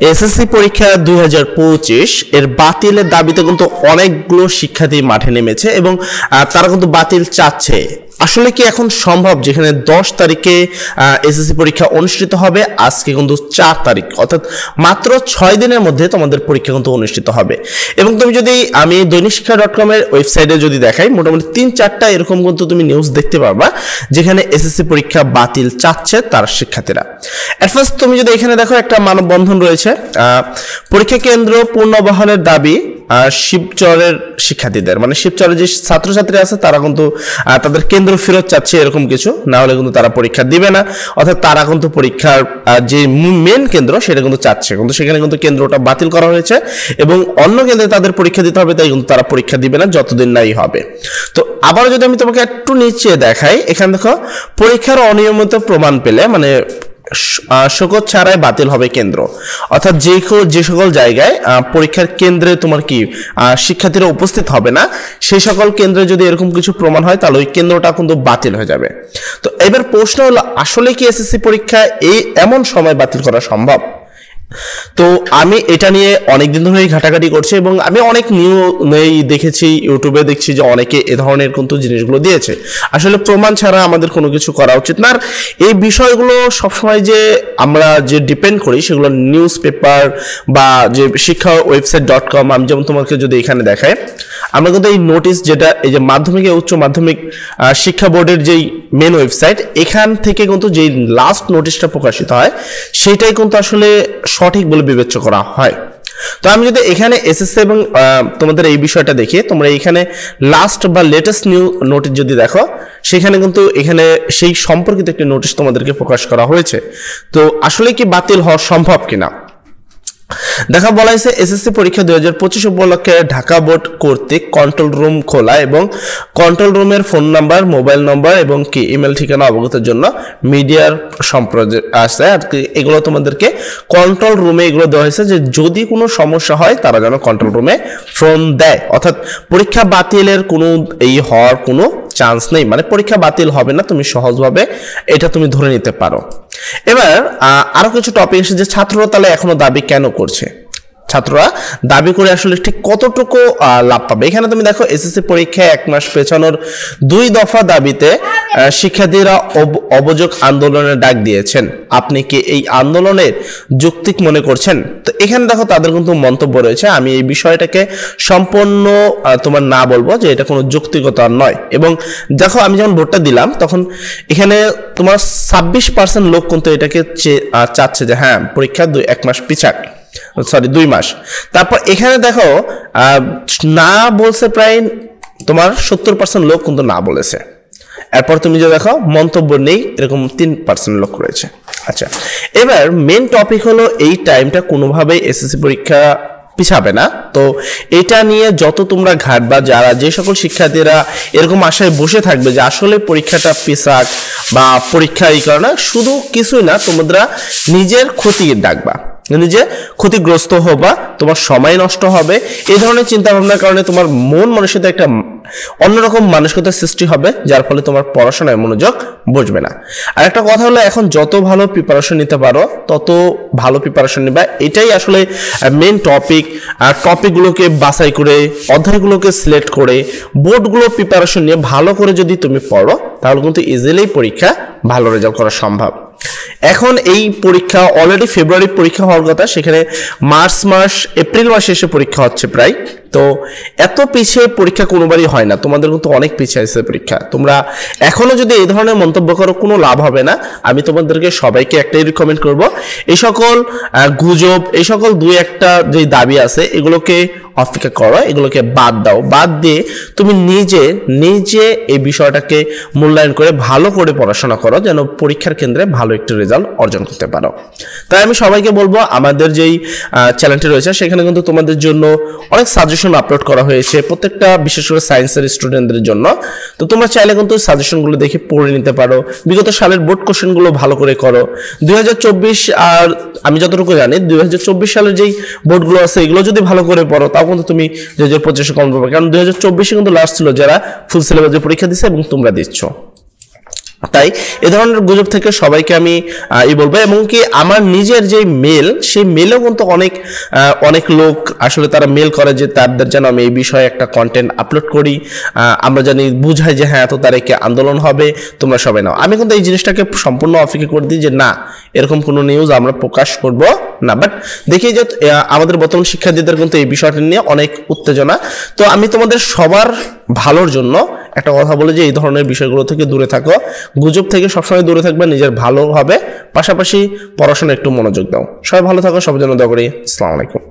SSC পরীক্ষা 2025 এর বাতিলের দাবিতে কিন্তু অনেকগুলো শিক্ষার্থী মাঠে নেমেছে এবং তারা কিন্তু বাতিল চাচ্ছে। আসলে কি এখন সম্ভব যেখানে 10 তারিখে এসএসসি পরীক্ষা অনুষ্ঠিত হবে, আজকে কিন্তু 4 তারিখ, অর্থাৎ মাত্র 6 দিনের মধ্যে তোমাদের পরীক্ষা কিন্তু অনুষ্ঠিত হবে। এবং তুমি যদি আমি দৈনিকশিক্ষা.com এর ওয়েবসাইটে যদি দেখাই, মোটামুটি 3-4টা এরকম কিন্তু তুমি নিউজ দেখতে পারবা যেখানে এসএসসি পরীক্ষা বাতিল চাচ্ছে তার শিক্ষার্থীরা। এট ফার্স্ট তুমি যদি এখানে দেখো একটা মানববন্ধন রয়েছে, পরীক্ষা কেন্দ্র পুনর্বহালের দাবি শিবচরের শিক্ষার্থীদের, মানে শিবচরের যে ছাত্রছাত্রী আছে তারা কিন্তু তাদের কেন্দ্র ফেরত চাচ্ছে, এরকম কিছু না হলে কিন্তু তারা পরীক্ষা দিবে না। অর্থাৎ তারা কিন্তু পরীক্ষার যে মেন কেন্দ্র সেটা কিন্তু চাচ্ছে, কিন্তু সেখানে কিন্তু কেন্দ্রটা বাতিল করা হয়েছে এবং অন্য কেন্দ্রে তাদের পরীক্ষা দিতে হবে, তাই কিন্তু তারা পরীক্ষা দিবে না যতদিন নাই হবে। তো আবার যদি আমি তোমাকে একটু নিচে দেখাই, এখানে দেখো পরীক্ষার অনিয়মিত প্রমাণ পেলে মানে শোকজ ছাড়াই বাতিল হবে কেন্দ্র। অর্থাৎ যে সকল জায়গায় পরীক্ষার কেন্দ্রে তোমার কি শিক্ষার্থীরা উপস্থিত হবে না, সেই সকল কেন্দ্রে যদি এরকম কিছু প্রমাণ হয় তাহলে ওই কেন্দ্রটা কিন্তু বাতিল হয়ে যাবে। তো এবার প্রশ্ন হলো, আসলে কি এসএসসি পরীক্ষা এমন সময় বাতিল করা সম্ভব? তো আমি এটা নিয়ে অনেকদিন ধরেই ঘাটাঘাটি করছি এবং আমি অনেক দেখেছি, ইউটিউবে দেখছি যে অনেকে এ ধরনের কিন্তু জিনিসগুলো দিয়েছে। আসলে প্রমাণ ছাড়া আমাদের কোনো কিছু করা উচিত না। আর এই বিষয়গুলো সবসময় যে আমরা যে ডিপেন্ড করি সেগুলো নিউজ পেপার বা যে শিক্ষা ওয়েবসাইট.com, আমি যেমন তোমাকে যদি এখানে দেখাই, আমরা কিন্তু এই নোটিশ যেটা এই যে মাধ্যমিক উচ্চ মাধ্যমিক শিক্ষা বোর্ডের যেই মেন ওয়েবসাইট, এখান থেকে কিন্তু যেই লাস্ট নোটিশটা প্রকাশিত হয় সেটাই কিন্তু আসলে সঠিক বলে বিবেচ্য করা হয়। তো আমি যদি এখানে এসএসসি এবং তোমাদের এই বিষয়টা দেখি, তোমরা এখানে লাস্ট বা লেটেস্ট নিউ নোটিশ যদি দেখো, সেখানে কিন্তু এখানে সেই সম্পর্কিত একটি নোটিশ তোমাদেরকে প্রকাশ করা হয়েছে। তো আসলে কি বাতিল হওয়া সম্ভব কিনা দেখা বলা হয়েছে, এসএসসি পরীক্ষা 2025 উপলক্ষে ঢাকা বোর্ড কর্তৃক কন্ট্রোল রুম খোলা এবং কন্ট্রোল রুমের ফোন নাম্বার, মোবাইল নম্বর এবং কি ইমেল ঠিকানা অবগতের জন্য মিডিয়ার সম্প্রচার আছে। আর এগুলো তোমাদেরকে কন্ট্রোল রুমে এগুলো দেওয়া হয়েছে যে যদি কোনো সমস্যা হয় তারা যেন কন্ট্রোল রুমে ফোন দেয়। অর্থাৎ পরীক্ষা বাতিলের কোনো হওয়ার কোনো চান্স নেই, মানে পরীক্ষা বাতিল হবে না, তুমি সহজভাবে এটা তুমি ধরে নিতে পারো। এবার আরো কিছু টপিক এসে যে ছাত্ররা তাহলে এখনো দাবি কেন করছে, ছাত্ররা দাবি করে আসলে ঠিক কতটুকু লাভ পাবে। এখানে তুমি দেখো এসএসসি পরীক্ষায় 1 মাস পেছানোর 2 দফা দাবিতে শিক্ষার্থীরা অবযোগ আন্দোলনের ডাক দিয়েছেন। আপনি কি এই আন্দোলনের যৌক্তিক মনে করছেন? তো এখানে দেখো তাদের কিন্তু মন্তব্য রয়েছে, আমি এই বিষয়টাকে সম্পূর্ণ তোমার না বলবো যে এটা কোনো যৌক্তিকতা নয়। এবং দেখো আমি যখন ভোটটা দিলাম তখন এখানে তোমার 26% লোক কিন্তু এটাকে চাচ্ছে যে হ্যাঁ পরীক্ষা 1 মাস পিছাক, 2 মাস। তারপর এখানে দেখো না বলছে প্রায় তোমার 70% লোক কিন্তু না বলেছে। এরপর তুমি যে দেখো মন্তব্য নেই, এরকম 3% লোক রয়েছে। আচ্ছা, এবার মেন টপিক হলো এই টাইমটা কোনোভাবেই এসএসসি পরীক্ষা পিছাবে না। তো এটা নিয়ে যত তোমরা ঘাটবা, যারা যে সকল শিক্ষার্থীরা এরকম আশায় বসে থাকবে যে আসলে পরীক্ষাটা পিছাক বা পরীক্ষা এই কারণে, শুধু কিছুই না, তোমরা নিজের ক্ষতি ডাকবা, নিজে ক্ষতিগ্রস্ত হবা, তোমার সময় নষ্ট হবে। এই ধরনের চিন্তা ভাবনার কারণে তোমার মন মানসিকতা একটা অন্যরকম মানসিকতার সৃষ্টি হবে, যার ফলে তোমার পড়াশোনায় মনোযোগ বসবে না। আর একটা কথা হলো, এখন যত ভালো প্রিপারেশন নিতে পারো তত ভালো প্রিপারেশন নিবা, এটাই আসলে মেন টপিক। আর টপিকগুলোকে বাছাই করে, অধ্যায়গুলোকে সিলেক্ট করে, বোর্ডগুলো প্রিপারেশন নিয়ে ভালো করে যদি তুমি পড়ো তাহলে কিন্তু ইজিলি পরীক্ষা ভালো রেজাল্ট করা সম্ভব। এখন এই পরীক্ষা অলরেডি ফেব্রুয়ারি পরীক্ষা হওয়ার কথা, সেখানে এপ্রিল মাসে এসে পরীক্ষা হচ্ছে প্রায়। তো এত পিছিয়ে পরীক্ষা কোনোবারই হয় না, তোমাদের কিন্তু অনেক পিছিয়ে আছে পরীক্ষা। তোমরা এখনো যদি এই ধরনের মন্তব্য করো কোনো লাভ হবে না। আমি তোমাদেরকে সবাইকে একটাই রিকমেন্ড করব, এই সকল গুজব, এই সকল 2-1টা যে দাবি আছে এগুলোকে অপেক্ষা করো, এগুলোকে বাদ দাও। বাদ দিয়ে তুমি নিজে এই বিষয়টাকে মূল্যায়ন করে ভালো করে পড়াশোনা করো, যেন পরীক্ষার কেন্দ্রে ভালো একটা রেজাল্ট অর্জন করতে পারো। তাই আমি সবাইকে বলবো, আমাদের যেই চ্যানেলটি রয়েছে সেখানে কিন্তু তোমাদের জন্য অনেক সাজেশন আপলোড করা হয়েছে, প্রত্যেকটা বিশেষ করে সায়েন্সের স্টুডেন্টদের জন্য। তো তোমরা চাইলে কিন্তু সাজেশনগুলো দেখে পড়ে নিতে পারো, বিগত সালের বোর্ড কোশ্চেনগুলো ভালো করে করো। 2024 আর আমি যতটুকু জানি 2024 সালের যেই বোর্ডগুলো আছে এগুলো যদি ভালো করে পড়ো তাও কিন্তু তুমি 2025 কম পাবে, কারণ 2024 কিন্তু লাস্ট ছিল যারা ফুল সিলেবাসে পরীক্ষা দিচ্ছে এবং তোমরা দিচ্ছ। তাই এ ধরনের গুজব থেকে সবাইকে আমি বলবো, এবং কি আমার নিজের যে মেল, সেই মেলেও কিন্তু অনেক লোক আসলে তারা মেল করে যে তাদের যেন আমি এই বিষয়ে একটা কন্টেন্ট আপলোড করি, আমরা জানি বুঝাই যে হ্যাঁ এত তারিখে আন্দোলন হবে, তোমরা সবাই নাও। আমি কিন্তু এই জিনিসটাকে সম্পূর্ণ অফিকে করে দিই যে না, এরকম কোনো নিউজ আমরা প্রকাশ করব না। বাট দেখি যে আমাদের বর্তমান শিক্ষার্থীদের কিন্তু এই বিষয়টা নিয়ে অনেক উত্তেজনা। তো আমি তোমাদের সবার ভালোর জন্য একটা কথা বলে যে এই ধরনের বিষয়গুলো থেকে দূরে থাকো, গুজব থেকে সবসময় দূরে থাকবে, নিজের ভালো হবে, পাশাপাশি পড়াশোনা একটু মনোযোগ দাও। সবাই ভালো থাকো, সবার জন্য দোয়া করি। আসসালামু আলাইকুম।